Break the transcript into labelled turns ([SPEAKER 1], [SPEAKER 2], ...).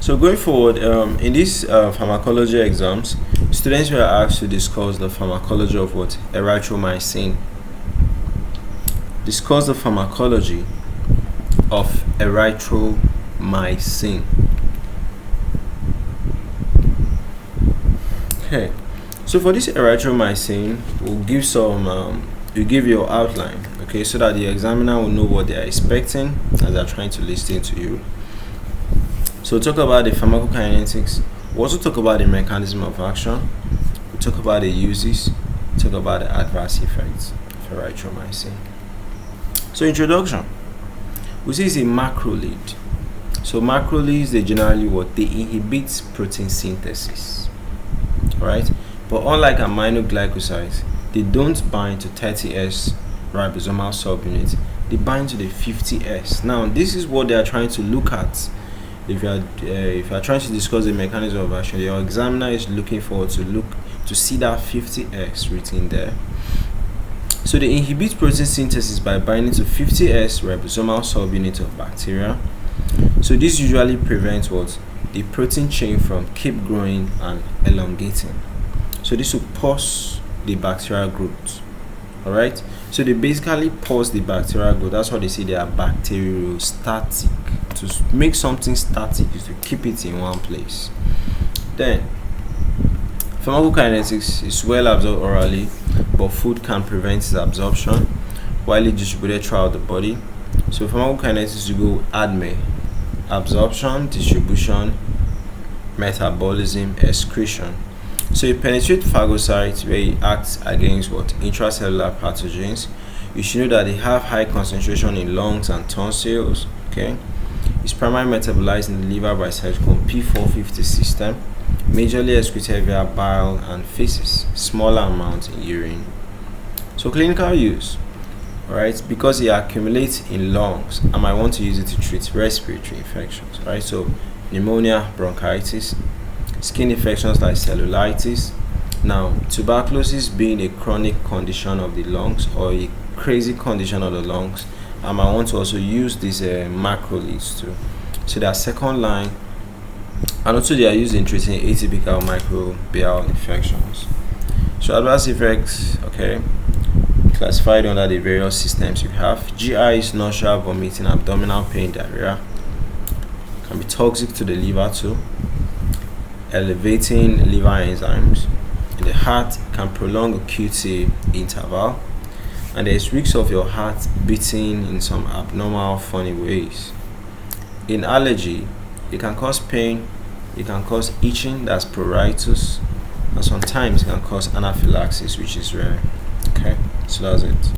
[SPEAKER 1] So going forward, in these pharmacology exams, students were asked to discuss the pharmacology of what? Erythromycin. Discuss the pharmacology of erythromycin. Okay, so for this erythromycin, we'll give we'll give you an outline, okay, so that the examiner will know what they are expecting as they're trying to listen to you. So we'll talk about the pharmacokinetics. We'll also talk about the mechanism of action. We'll talk about the uses. We'll talk about the adverse effects of erythromycin. So introduction. We see it's a macrolide. So macrolides, they generally they inhibit protein synthesis. Alright? But unlike aminoglycosides, they don't bind to 30S ribosomal subunit. They bind to the 50S. Now this is what they are trying to look at. If you are trying to discuss the mechanism of action, your examiner is looking forward to see that 50S written there. So they inhibit protein synthesis by binding to 50S ribosomal subunit of bacteria. So this usually prevents the protein chain from keep growing and elongating. So this will pause the bacterial growth. Alright, so they basically pause the bacterial growth. That's why they say they are bacteriostatic. To make something static is to keep it in one place. Then pharmacokinetics is well absorbed orally, but food can prevent its absorption, widely distributed throughout the body. So pharmacokinetics, you go ADME: absorption, distribution, metabolism, excretion. So it penetrates phagocytes where it acts against intracellular pathogens. You should know that they have high concentration in lungs and tonsils. Okay, it's primarily metabolized in the liver by cytochrome P450 system, majorly excreted via bile and feces, smaller amounts in urine. So clinical use, alright, because it accumulates in lungs, I might want to use it to treat respiratory infections, right? So pneumonia, bronchitis, skin infections like cellulitis. Now tuberculosis being a chronic condition of the lungs or a crazy condition of the lungs, I might want to also use these macrolides too. So their second line, and also they are used in treating atypical microbial infections. So adverse effects, okay, classified under the various systems you have. GI is nausea, vomiting, abdominal pain, diarrhea. Can be toxic to the liver too. Elevating liver enzymes. In the heart, can prolong a QT interval, and there is risk of your heart beating in some abnormal, funny ways. In allergy, it can cause pain, it can cause itching, that's pruritus, and sometimes it can cause anaphylaxis, which is rare. Okay, so that's it.